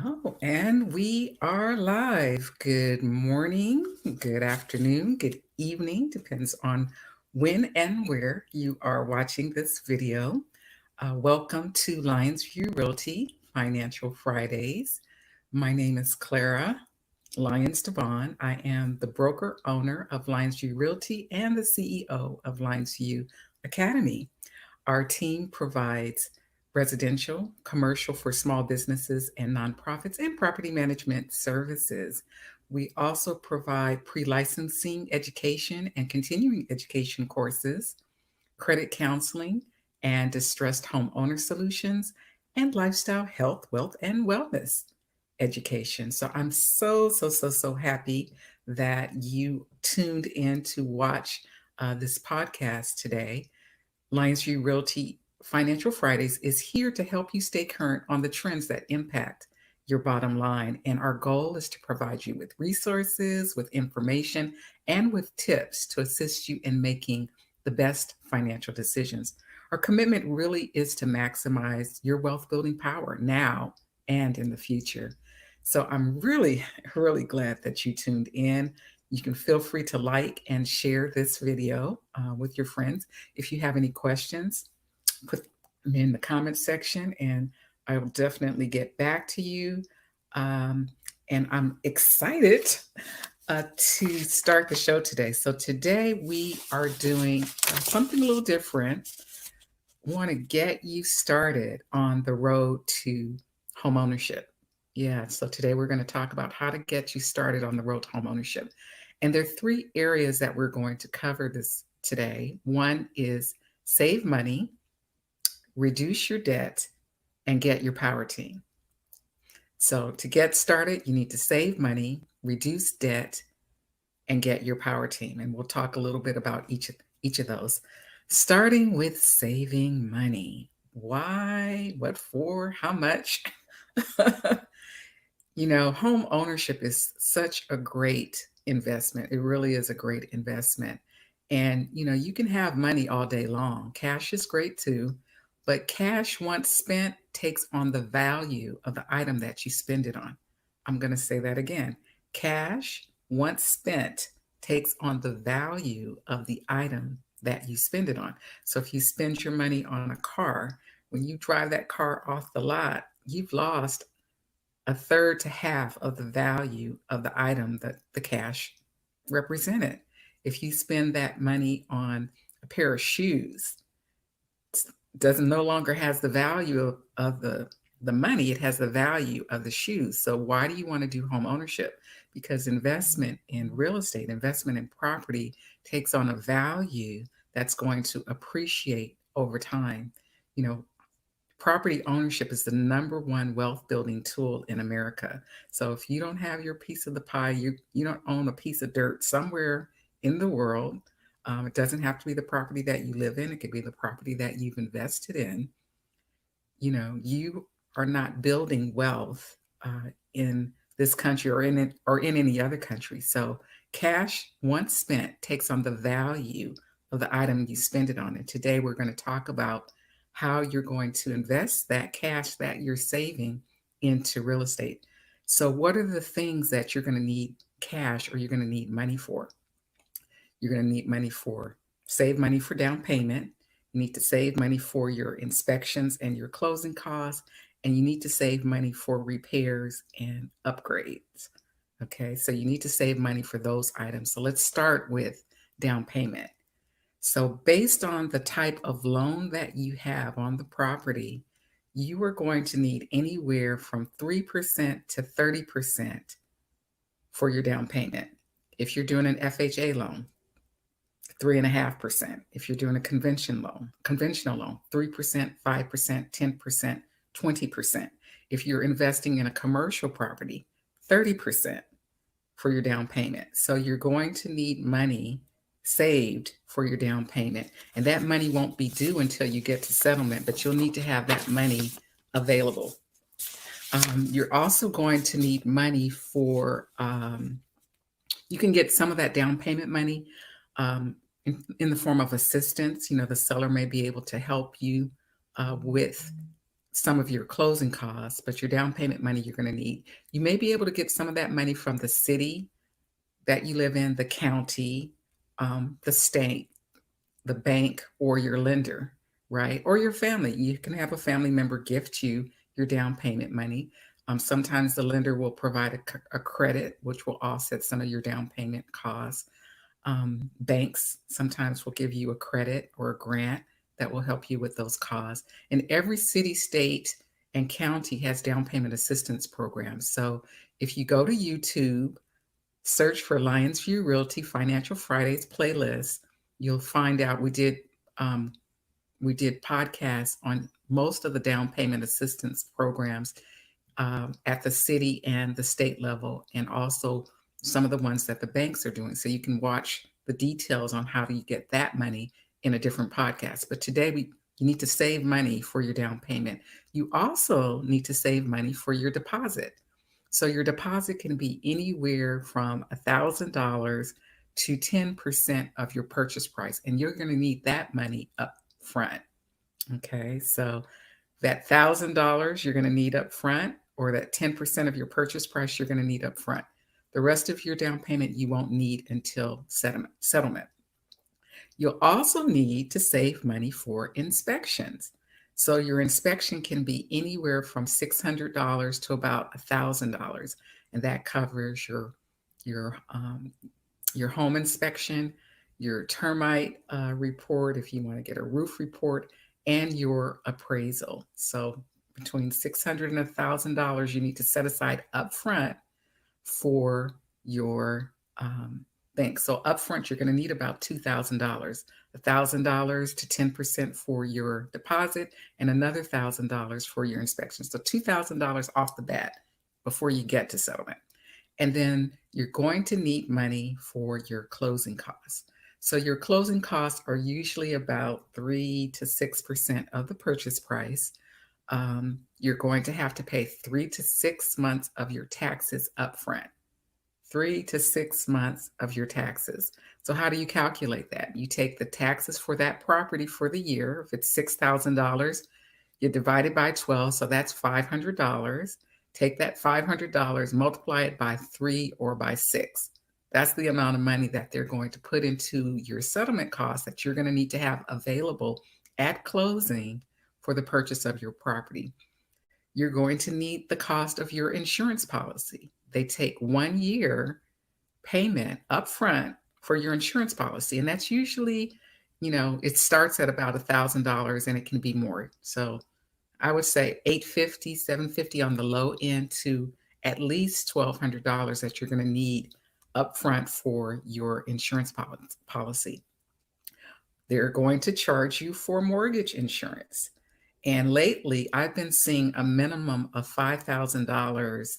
Oh, and we are live. Good morning, good afternoon, good evening, depends on when and where you are watching this video. Welcome to Lyonsview Realty Financial Fridays. My name is Clara Lyons-DeVaughn. I am the broker owner of Lyonsview Realty and the CEO of Lyonsview Academy. Our team provides residential, commercial for small businesses and nonprofits, and property management services. We also provide pre licensing education and continuing education courses, credit counseling, and distressed homeowner solutions, and lifestyle, health, wealth, and wellness education. So I'm so happy that you tuned in to watch this podcast today. Lyonsview Realty Financial Fridays is here to help you stay current on the trends that impact your bottom line. And our goal is to provide you with resources, with information, and with tips to assist you in making the best financial decisions. Our commitment really is to maximize your wealth building power now and in the future. So I'm really glad that you tuned in. You can feel free to like and share this video with your friends. If you have any questions, put them in the comment section and I will definitely get back to you. And I'm excited to start the show today. So today we are doing something a little different. Want to get you started on the road to home ownership. Yeah, so today we're going to talk about how to get you started on the road to home ownership. And there are three areas that we're going to cover this today. One is save money, reduce your debt, and get your power team. So to get started, you need to save money, reduce debt, and get your power team. And we'll talk a little bit about each of those. Starting with saving money. Why? What for? How much? Home ownership is such a great investment. It really is a great investment. And, you can have money all day long. Cash is great too, but cash once spent takes on the value of the item that you spend it on. I'm going to say that again. Cash once spent takes on the value of the item that you spend it on. So if you spend your money on a car, when you drive that car off the lot, you've lost a third to half of the value of the item that the cash represented. If you spend that money on a pair of shoes, it doesn't no longer has the value of the money, it has the value of the shoes. So why do you want to do home ownership? Because investment in real estate, investment in property takes on a value that's going to appreciate over time. You know, Property ownership is the number one wealth building tool in America. So if you don't have your piece of the pie, you don't own a piece of dirt somewhere in the world. It doesn't have to be the property that you live in. It could be the property that you've invested in. You are not building wealth in this country or in any other country. So cash once spent takes on the value of the item you spend it on. And today we're going to talk about how you're going to invest that cash that you're saving into real estate. So what are the things that you're going to need cash or you're going to need money for? You're going to need money for save money for down payment. You need to save money for your inspections and your closing costs, and you need to save money for repairs and upgrades. Okay, so you need to save money for those items. So let's start with down payment. So, based on the type of loan that you have on the property, you are going to need anywhere from 3% to 30% for your down payment. If you're doing an FHA loan, 3.5%. If you're doing a conventional loan, 3%, 5%, 10%, 20%. If you're investing in a commercial property, 30% for your down payment. So you're going to need money saved for your down payment. And that money won't be due until you get to settlement, but you'll need to have that money available. You're also going to need money for, you can get some of that down payment money in the form of assistance. The seller may be able to help you with some of your closing costs, but your down payment money you're going to need. You may be able to get some of that money from the city that you live in, the county, the state, the bank, or your lender, right? Or your family. You can have a family member gift you your down payment money. Sometimes the lender will provide a credit, which will offset some of your down payment costs. Banks sometimes will give you a credit or a grant that will help you with those costs. And every city, state, and county has down payment assistance programs. So if you go to YouTube, search for Lyonsview Realty Financial Fridays playlist, you'll find out um, we did podcasts on most of the down payment assistance programs at the city and the state level, and also some of the ones that the banks are doing. So you can watch the details on how do you get that money in a different podcast. But today you need to save money for your down payment. You also need to save money for your deposit. So your deposit can be anywhere from $1,000 to 10% of your purchase price, and you're going to need that money up front. Okay, so that $1,000 you're going to need up front, or that 10% of your purchase price you're going to need up front. The rest of your down payment you won't need until settlement. You'll also need to save money for inspections. So your inspection can be anywhere from $600 to about $1,000, and that covers your um, your home inspection, your termite report if you want to get a roof report, and your appraisal. So between $600 and $1,000 you need to set aside upfront for your bank. So upfront, you're going to need about $2,000, $1,000 to 10% for your deposit, and another $1,000 for your inspection. So $2,000 off the bat before you get to settlement. And then you're going to need money for your closing costs. So your closing costs are usually about 3 to 6% of the purchase price. You're going to have to pay 3 to 6 months of your taxes upfront. 3 to 6 months of your taxes. So how do you calculate that? You take the taxes for that property for the year. If it's $6,000, you divide it by 12, so that's $500. Take that $500, multiply it by 3 or by 6. That's the amount of money that they're going to put into your settlement costs that you're going to need to have available at closing for the purchase of your property. You're going to need the cost of your insurance policy. They take 1 year payment upfront for your insurance policy. And that's usually, it starts at about $1,000 and it can be more. So I would say $850, $750 on the low end to at least $1,200 that you're going to need upfront for your insurance policy. They're going to charge you for mortgage insurance. And lately, I've been seeing a minimum of $5,000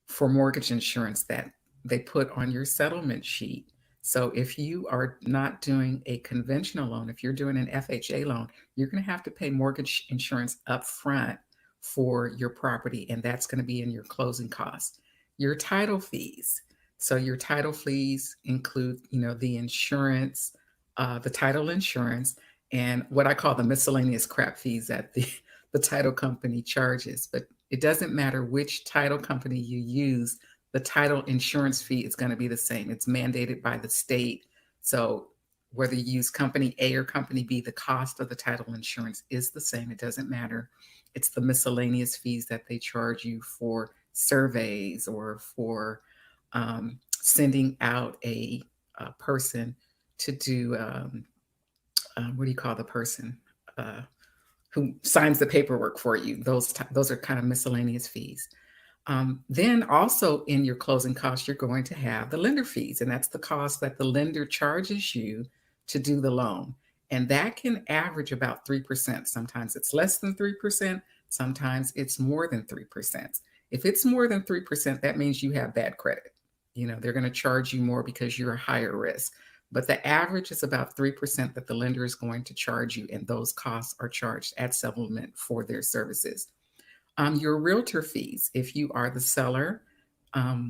for mortgage insurance that they put on your settlement sheet. So if you are not doing a conventional loan, if you're doing an FHA loan, you're going to have to pay mortgage insurance up front for your property, and that's going to be in your closing costs. Your title fees. So your title fees include, the insurance, the title insurance, and what I call the miscellaneous crap fees that the title company charges. But it doesn't matter which title company you use, the title insurance fee is going to be the same. It's mandated by the state. So whether you use company A or company B, the cost of the title insurance is the same. It doesn't matter. It's the miscellaneous fees that they charge you for surveys or for sending out a person to do, what do you call the person who signs the paperwork for you? Those are kind of miscellaneous fees. Then also in your closing costs, you're going to have the lender fees, and that's the cost that the lender charges you to do the loan. And that can average about 3%. Sometimes it's less than 3%. Sometimes it's more than 3%. If it's more than 3%, that means you have bad credit. They're going to charge you more because you're a higher risk. But the average is about 3% that the lender is going to charge you, and those costs are charged at settlement for their services. Your realtor fees, if you are the seller,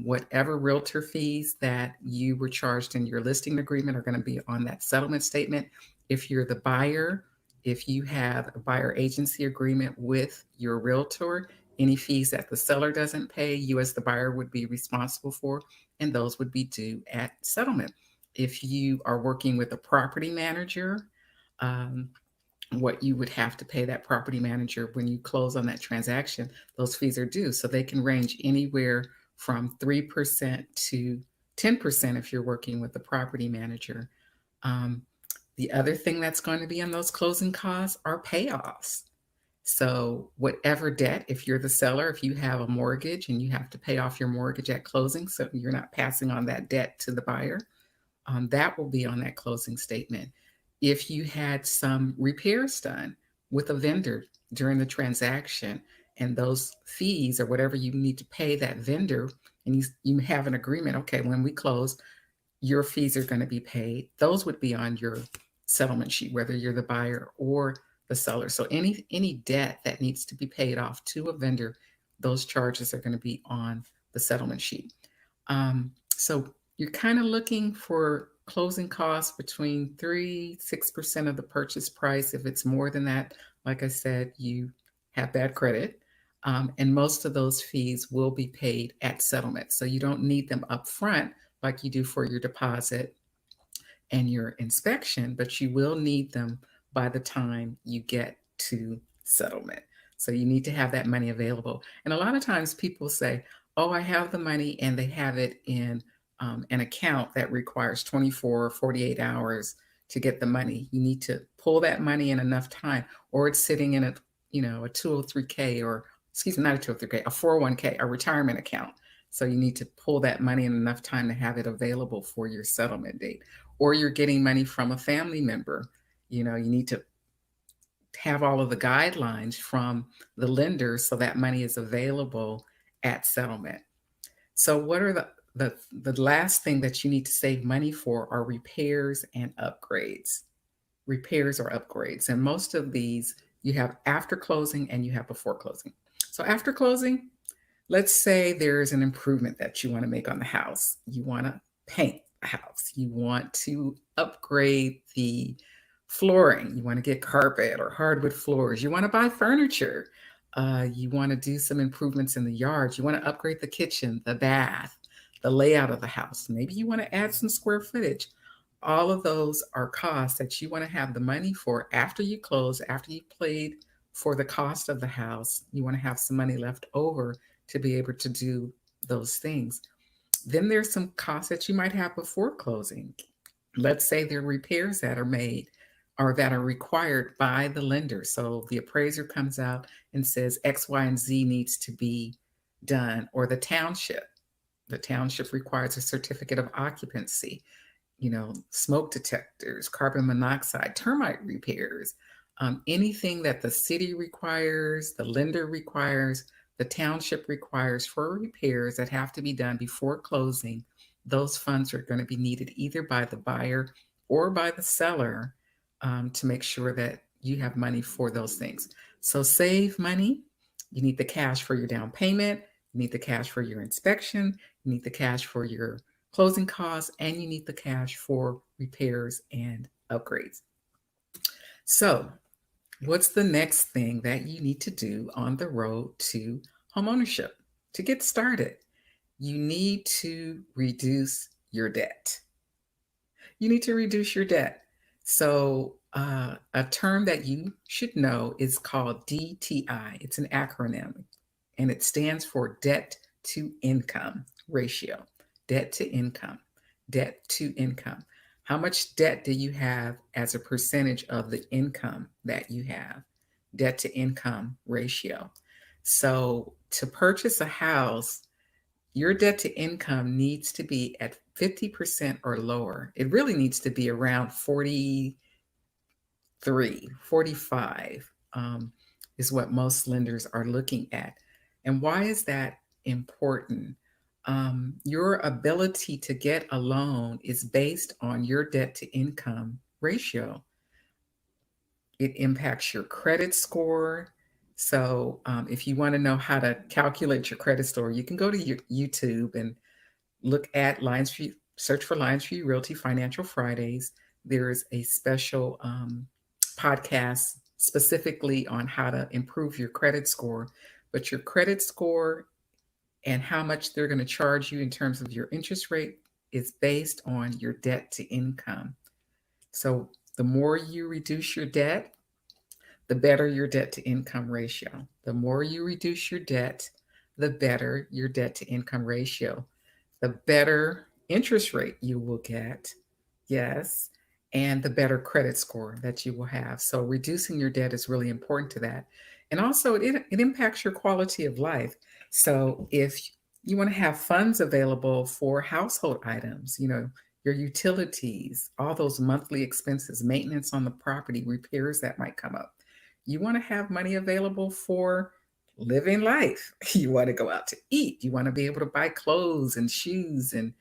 whatever realtor fees that you were charged in your listing agreement are going to be on that settlement statement. If you're the buyer, If you have a buyer agency agreement with your realtor, any fees that the seller doesn't pay, you as the buyer would be responsible for, and those would be due at settlement. If you are working with a property manager, um, what you would have to pay that property manager when you close on that transaction, those fees are due. So they can range anywhere from 3% to 10% if you're working with a property manager. Um, the other thing that's going to be on those closing costs are payoffs. So, whatever debt, if you're the seller, if you have a mortgage and you have to pay off your mortgage at closing, so you're not passing on that debt to the buyer, that will be on that closing statement. If you had some repairs done with a vendor during the transaction and those fees or whatever you need to pay that vendor, and you have an agreement, okay, when we close, your fees are going to be paid. Those would be on your settlement sheet, whether you're the buyer or the seller. So any debt that needs to be paid off to a vendor, those charges are going to be on the settlement sheet. So you're kind of looking for closing costs between 3-6% of the purchase price. If it's more than that, like I said, you have bad credit. And most of those fees will be paid at settlement. So you don't need them up front like you do for your deposit and your inspection, but you will need them by the time you get to settlement. So you need to have that money available. And a lot of times people say, oh, I have the money, and they have it in an account that requires 24 or 48 hours to get the money. You need to pull that money in enough time, or it's sitting in a 203K, or excuse me, not a 203K, a 401K, a retirement account. So you need to pull that money in enough time to have it available for your settlement date. Or you're getting money from a family member. You need to have all of the guidelines from the lender so that money is available at settlement. So what are the last thing that you need to save money for are repairs and upgrades. Repairs or upgrades. And most of these you have after closing and you have before closing. So after closing, let's say there's an improvement that you want to make on the house. You want to paint the house. You want to upgrade the flooring. You want to get carpet or hardwood floors. You want to buy furniture. You want to do some improvements in the yard. You want to upgrade the kitchen, the bath, the layout of the house. Maybe you want to add some square footage. All of those are costs that you want to have the money for after you close, after you paid for the cost of the house. You want to have some money left over to be able to do those things. Then there's some costs that you might have before closing. Let's say there are repairs that are made or that are required by the lender. So the appraiser comes out and says X, Y, and Z needs to be done, or the township. The township requires a certificate of occupancy, smoke detectors, carbon monoxide, termite repairs, anything that the city requires, the lender requires, the township requires for repairs that have to be done before closing. Those funds are going to be needed either by the buyer or by the seller to make sure that you have money for those things. So save money. You need the cash for your down payment. You need the cash for your inspection. You need the cash for your closing costs, and you need the cash for repairs and upgrades. So, what's the next thing that you need to do on the road to homeownership to get started? You need to reduce your debt. You need to reduce your debt. So, a term that you should know is called DTI. It's an acronym, and it stands for debt to income ratio. Debt to income. Debt to income. How much debt do you have as a percentage of the income that you have? Debt to income ratio. So, to purchase a house, your debt to income needs to be at 50% or lower. It really needs to be around 43, 45 is what most lenders are looking at. And why is that important? Your ability to get a loan is based on your debt to income ratio. It impacts your credit score. So, if you want to know how to calculate your credit score, you can go to YouTube and look at search for Lyonsview Realty Financial Fridays. There is a special podcast specifically on how to improve your credit score, but your credit score and how much they're going to charge you in terms of your interest rate is based on your debt to income. So the more you reduce your debt, the better your debt to income ratio. The more you reduce your debt, the better your debt to income ratio, the better interest rate you will get. Yes. And the better credit score that you will have. So reducing your debt is really important to that. And also, it impacts your quality of life. So if you want to have funds available for household items, your utilities, all those monthly expenses, maintenance on the property, repairs that might come up. You want to have money available for living life. You want to go out to eat. You want to be able to buy clothes and shoes and,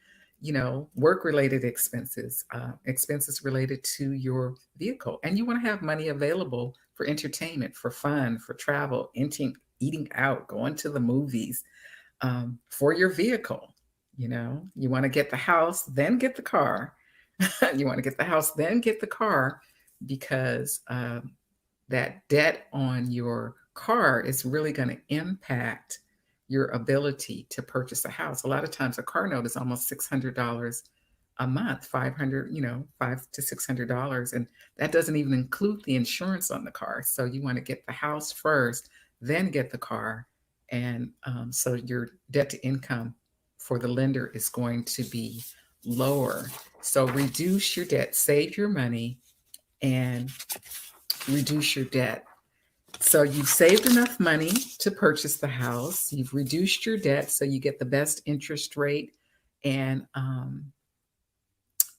work related expenses, expenses related to your vehicle. And you want to have money available for entertainment, for fun, for travel, eating out, going to the movies, for your vehicle. You want to get the house, then get the car. You want to get the house, then get the car because that debt on your car is really going to impact your ability to purchase a house. A lot of times a car note is almost $600 a month, 500, $500 to $600. And that doesn't even include the insurance on the car. So you want to get the house first, then get the car. And so your debt to income for the lender is going to be lower. So reduce your debt, save your money, and reduce your debt. So you've saved enough money to purchase the house. You've reduced your debt so you get the best interest rate. And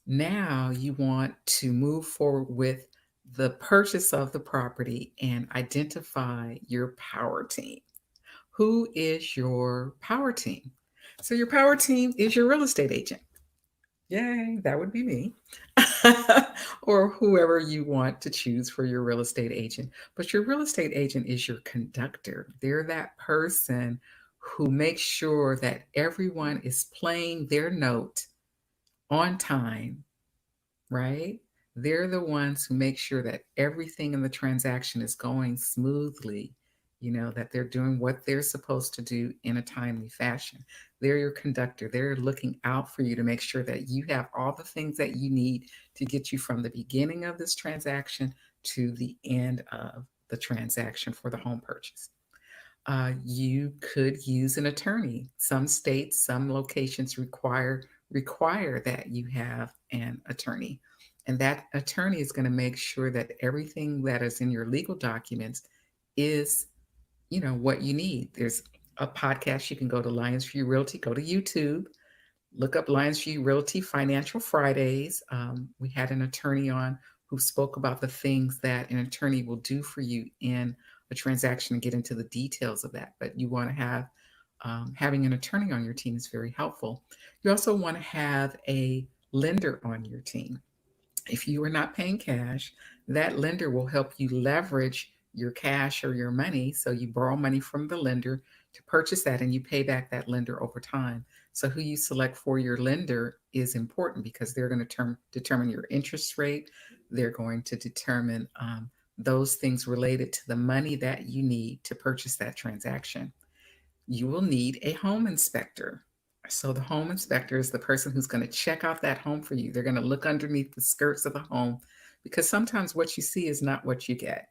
now you want to move forward with the purchase of the property and identify your power team. Who is your power team? So your power team is your real estate agent. Yay, that would be me. Or whoever you want to choose for your real estate agent. But your real estate agent is your conductor. They're that person who makes sure that everyone is playing their note on time, right? They're the ones who make sure that everything in the transaction is going smoothly, that they're doing what they're supposed to do in a timely fashion. They're your conductor. They're looking out for you to make sure that you have all the things that you need to get you from the beginning of this transaction to the end of the transaction for the home purchase. You could use an attorney. Some states, some locations require that you have an attorney. And that attorney is going to make sure that everything that is in your legal documents is, what you need. There's a podcast. You can go to Lyonsview Realty, go to YouTube, look up Lyonsview Realty Financial Fridays. We had an attorney on who spoke about the things that an attorney will do for you in a transaction and get into the details of that. But you want to have having an attorney on your team is very helpful. You also want to have a lender on your team. If you are not paying cash, that lender will help you leverage your cash or your money. So you borrow money from the lender to purchase that and you pay back that lender over time. So who you select for your lender is important because they're going to determine your interest rate. They're going to determine those things related to the money that you need to purchase that transaction. You will need a home inspector. So the home inspector is the person who's going to check out that home for you. They're going to look underneath the skirts of the home because sometimes what you see is not what you get.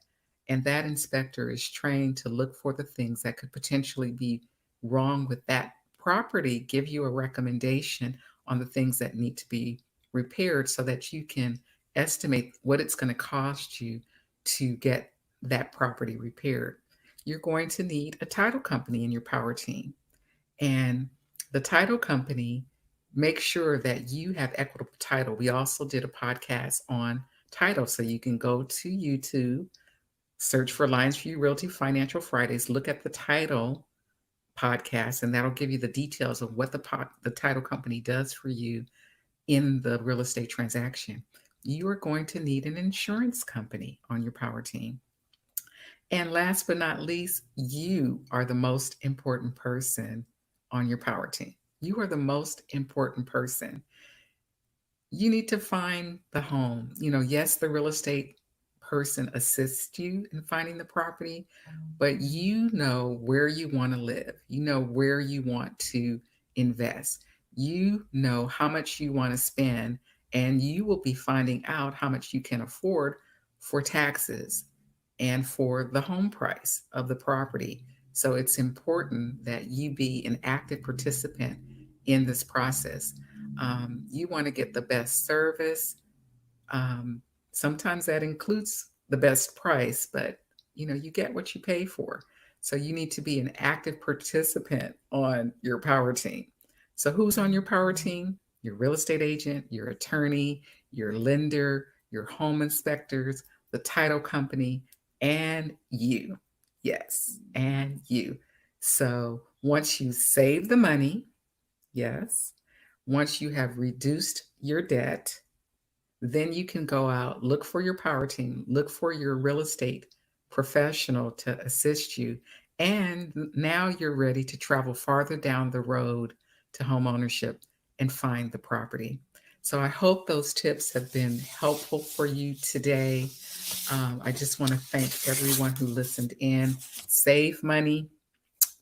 And that inspector is trained to look for the things that could potentially be wrong with that property, give you a recommendation on the things that need to be repaired so that you can estimate what it's going to cost you to get that property repaired. You're going to need a title company in your power team. And the title company makes sure that you have equitable title. We also did a podcast on title. So you can go to YouTube, search for Lyonsview Realty Financial Fridays, look at the title podcast, and that'll give you the details of what the title company does for you in the real estate transaction. You are going to need an insurance company on your power team. And last but not least, you are the most important person on your power team. You are the most important person. You need to find the home. Yes, the real estate person assist you in finding the property, but you know where you want to live. You know where you want to invest. You know how much you want to spend, and you will be finding out how much you can afford for taxes and for the home price of the property. So it's important that you be an active participant in this process. You want to get the best service. um, Sometimes that includes the best price, but you get what you pay for. So you need to be an active participant on your power team. So who's on your power team? Your real estate agent, your attorney, your lender, your home inspectors, the title company, and you. Yes, and you. So once you save the money, yes, once you have reduced your debt, then you can go out, look for your power team, look for your real estate professional to assist you. And now you're ready to travel farther down the road to home ownership and find the property. So I hope those tips have been helpful for you today. I just want to thank everyone who listened in. Save money,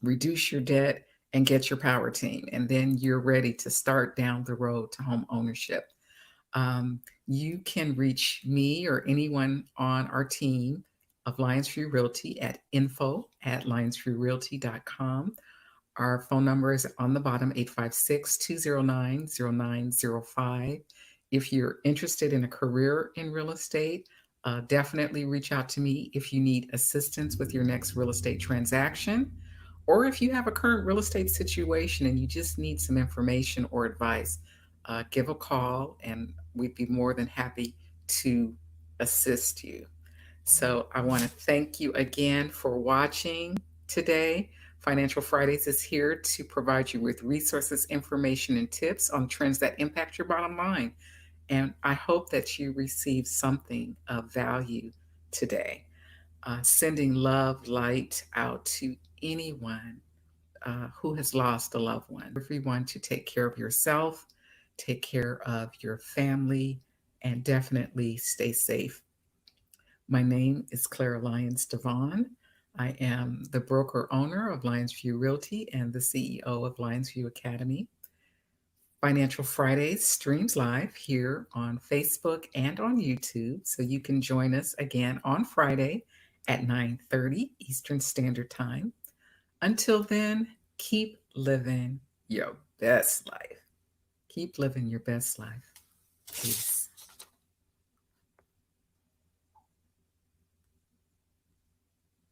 reduce your debt, and get your power team. And then you're ready to start down the road to home ownership. You can reach me or anyone on our team of Lyonsview Realty at info@lyonsviewrealty.com. Our phone number is on the bottom, 856-209-0905. If you're interested in a career in real estate, definitely reach out to me if you need assistance with your next real estate transaction, or if you have a current real estate situation and you just need some information or advice. Give a call and we'd be more than happy to assist you. So I want to thank you again for watching today. Financial Fridays is here to provide you with resources, information, and tips on trends that impact your bottom line. And I hope that you receive something of value today. Sending love, light out to anyone who has lost a loved one. Everyone to take care of yourself, take care of your family, and definitely stay safe. My name is Clara Lyons-DeVaughn. I am the broker owner of Lyonsview Realty and the CEO of Lyonsview Academy. Financial Fridays streams live here on Facebook and on YouTube, so you can join us again on Friday at 9:30 Eastern Standard Time. Until then, keep living your best life. Keep living your best life. Peace.